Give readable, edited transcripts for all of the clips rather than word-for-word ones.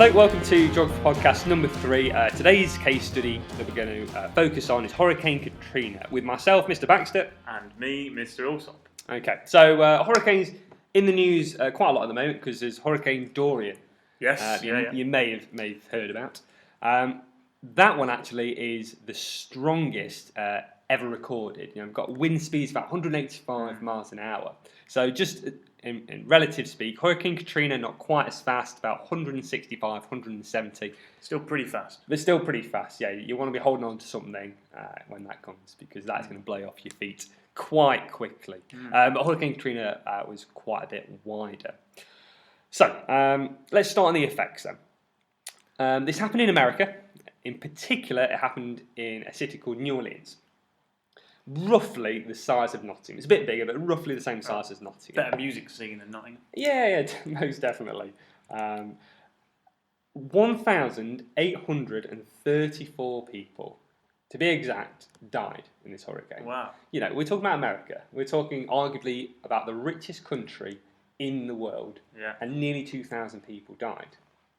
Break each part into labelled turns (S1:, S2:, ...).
S1: Hello, welcome to Geography Podcast number 3. Today's case study that we're going to focus on is Hurricane Katrina with myself, Mr. Baxter.
S2: And me, Mr. Allsopp.
S1: Okay, so hurricanes in the news quite a lot at the moment because there's Hurricane Dorian.
S2: Yes,
S1: you may have heard about. That one actually is the strongest ever recorded. We've got wind speeds about 185 miles an hour. So just in relative speak, Hurricane Katrina not quite as fast, about 165, 170.
S2: Still pretty fast.
S1: But still pretty fast, yeah. You want to be holding on to something when that comes because that's going to blow off your feet quite quickly. But Hurricane Katrina was quite a bit wider. So let's start on the effects then. This happened in America. In particular, it happened in a city called New Orleans. Roughly the size of Nottingham. It's a bit bigger, but roughly the same size as Nottingham.
S2: Better music scene than Nottingham.
S1: Yeah, most definitely. 1,834 people, to be exact, died in this hurricane.
S2: Wow.
S1: We're talking about America. We're talking arguably about the richest country in the world.
S2: Yeah.
S1: And nearly 2,000 people died.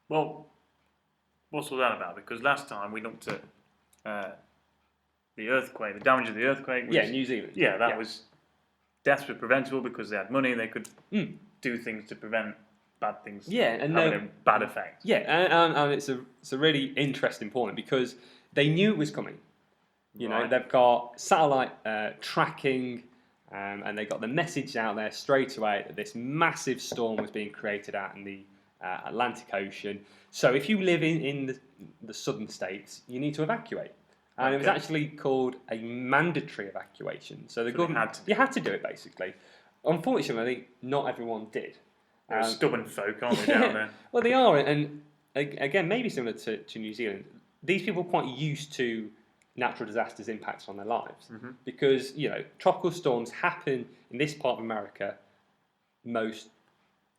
S2: Well, what's all that about? Because last time we looked at the earthquake, the damage of the earthquake.
S1: New Zealand.
S2: Yeah, that was deaths were preventable because they had money. They could do things to prevent bad things.
S1: Yeah, and
S2: having a bad effect.
S1: Yeah, and it's a really interesting point because they knew it was coming. They've got satellite tracking, and they got the message out there straight away that this massive storm was being created out in the Atlantic Ocean. So if you live in the southern states, you need to evacuate. And it was actually called a mandatory evacuation. So the government you had to do it basically. Unfortunately, not everyone did.
S2: They're stubborn folk, aren't they, down there?
S1: Well, they are, and again, maybe similar to New Zealand. These people are quite used to natural disasters' impacts on their lives because tropical storms happen in this part of America most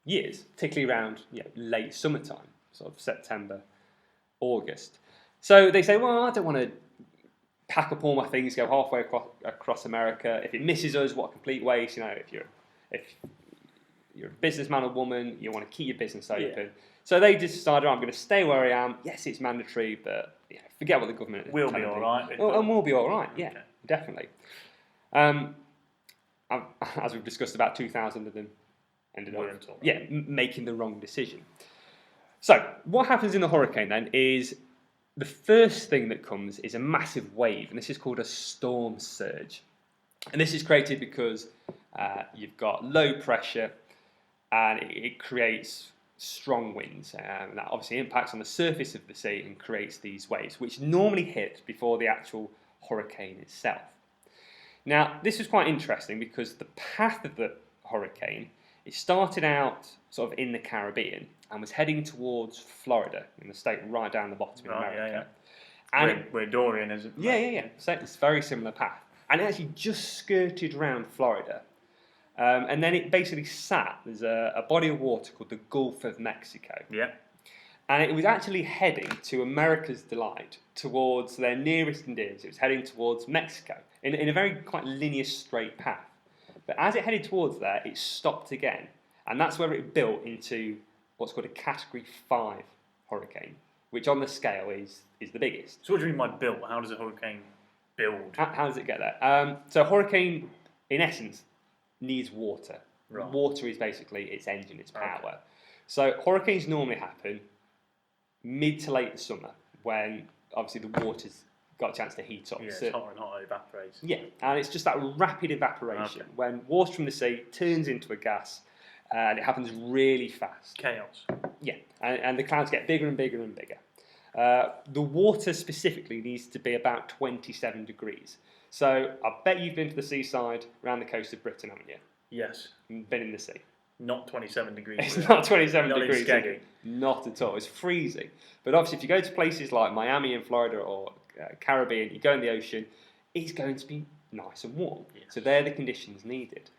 S1: years, particularly around late summertime, sort of September, August. So they say, well, I don't want to pack up all my things, go halfway across America. If it misses us, what a complete waste. If you're a businessman or woman, you want to keep your business open. Yeah. So they just decided, I'm going to stay where I am. Yes, it's mandatory, but forget what the government.
S2: We'll be all right.
S1: And we'll be all right. Yeah,
S2: okay.
S1: Definitely. As we've discussed, about 2,000 of them ended up making the wrong decision. So what happens in the hurricane then is the first thing that comes is a massive wave, and this is called a storm surge. And this is created because you've got low pressure and it creates strong winds. And that obviously impacts on the surface of the sea and creates these waves, which normally hit before the actual hurricane itself. Now, this was quite interesting because the path of the hurricane, it started out sort of in the Caribbean and was heading towards Florida, in the state right down the bottom of America.
S2: Yeah. And where Dorian is.
S1: Yeah. So it's a very similar path. And it actually just skirted around Florida. And then it basically sat, there's a body of water called the Gulf of Mexico.
S2: Yeah.
S1: And it was actually heading to America's delight towards their nearest and dearest. It was heading towards Mexico in a very quite linear straight path. But as it headed towards there, it stopped again. And that's where it built into what's called a Category 5 hurricane, which on the scale is the biggest.
S2: So what do you mean by built? How does a hurricane build?
S1: How does it get there? So a hurricane, in essence, needs water.
S2: Right.
S1: Water is basically its engine, its power. Okay. So hurricanes normally happen mid to late summer when obviously the water's got a chance to heat up.
S2: Yeah, it's hot and hot, it evaporates.
S1: Yeah, and it's just that rapid evaporation when water from the sea turns into a gas and it happens really fast.
S2: Chaos.
S1: Yeah, and the clouds get bigger and bigger and bigger. The water specifically needs to be about 27 degrees. So I bet you've been to the seaside around the coast of Britain, haven't you?
S2: Yes.
S1: Been in the sea.
S2: Not 27 degrees.
S1: It's not 27
S2: not
S1: degrees.
S2: Not
S1: at all. It's freezing. But obviously, if you go to places like Miami in Florida or Caribbean, you go in the ocean, it's going to be nice and warm. Yes. So they're the conditions needed.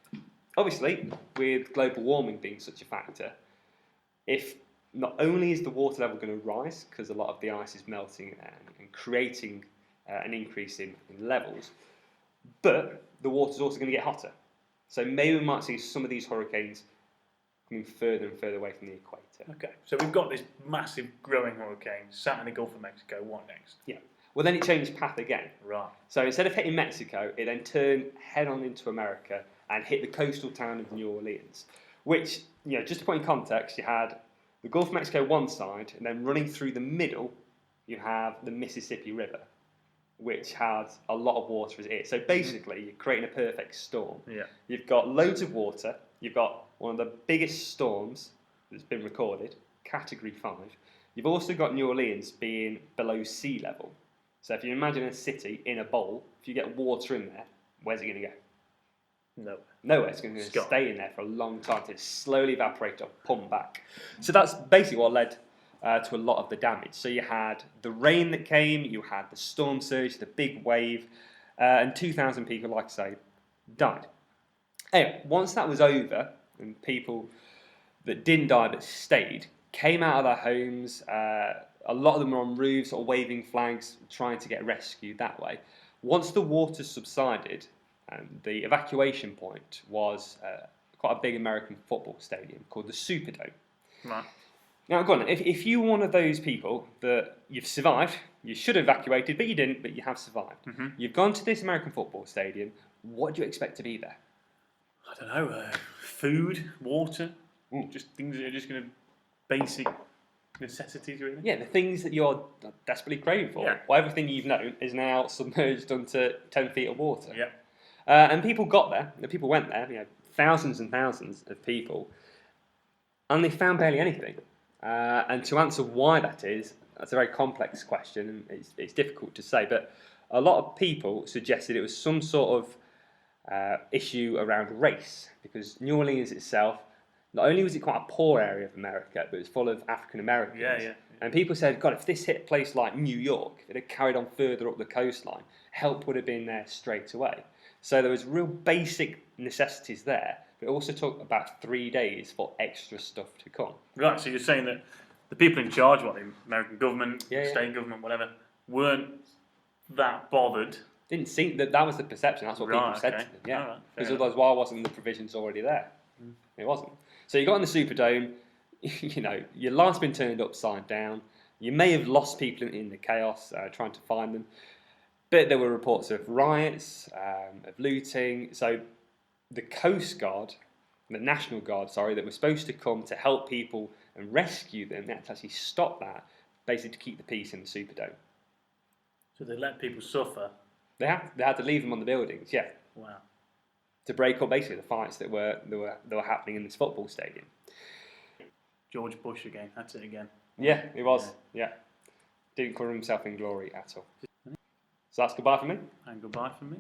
S1: Obviously, with global warming being such a factor, if not only is the water level going to rise because a lot of the ice is melting and creating an increase in levels, but the water's also going to get hotter. So maybe we might see some of these hurricanes coming further and further away from the equator.
S2: Okay, so we've got this massive growing hurricane sat in the Gulf of Mexico. What next?
S1: Yeah. Well, then it changed path again.
S2: Right.
S1: So instead of hitting Mexico, it then turned head on into America and hit the coastal town of New Orleans, which, just to put in context, you had the Gulf of Mexico one side, and then running through the middle, you have the Mississippi River, which has a lot of water as it is. So basically, you're creating a perfect storm.
S2: Yeah.
S1: You've got loads of water. You've got one of the biggest storms that's been recorded, Category 5. You've also got New Orleans being below sea level. So if you imagine a city in a bowl, if you get water in there, where's it going to go?
S2: No.
S1: Nowhere. It's going to stay in there for a long time to slowly evaporate or pump back. So that's basically what led to a lot of the damage. So you had the rain that came, you had the storm surge, the big wave, and 2,000 people, like I say, died. Anyway, once that was over, and people that didn't die but stayed came out of their homes, a lot of them were on roofs or waving flags, trying to get rescued that way. Once the water subsided, the evacuation point was quite a big American football stadium called the Superdome.
S2: Right.
S1: Now, go on, if you're one of those people that you've survived, you should have evacuated, but you didn't, but you have survived.
S2: Mm-hmm.
S1: You've gone to this American football stadium, what do you expect to be there?
S2: I don't know. Food, water, just things that are just going to basic necessities, really.
S1: Yeah, the things that you're desperately craving for.
S2: Yeah.
S1: Well, everything you've known is now submerged under 10 feet of water.
S2: Yeah.
S1: And people got there, people went there, thousands and thousands of people, and they found barely anything. And to answer why that is, that's a very complex question, and it's difficult to say, but a lot of people suggested it was some sort of issue around race, because New Orleans itself, not only was it quite a poor area of America, but it was full of African Americans.
S2: Yeah.
S1: And people said, God, if this hit a place like New York, if it had carried on further up the coastline, help would have been there straight away. So there was real basic necessities there, but it also took about 3 days for extra stuff to come.
S2: Right, so you're saying that the people in charge, the American government,
S1: Yeah.
S2: state government, whatever, weren't that bothered.
S1: Didn't seem that was the perception. That's what people said to them. Yeah,
S2: All right,
S1: because
S2: fair
S1: otherwise, why wasn't the provisions already there? It wasn't. So you got in the Superdome. Your life's been turned upside down. You may have lost people in the chaos trying to find them, but there were reports of riots, of looting. So the Coast Guard, the National Guard, that were supposed to come to help people and rescue them, they had to actually stop that, basically to keep the peace in the Superdome.
S2: So they let people suffer.
S1: They had to leave them on the buildings, yeah.
S2: Wow.
S1: To break up basically the fights that were happening in this football stadium.
S2: George Bush again. That's it again.
S1: Yeah, it was. Yeah. Didn't cover himself in glory at all. So that's goodbye from me.
S2: And goodbye from me.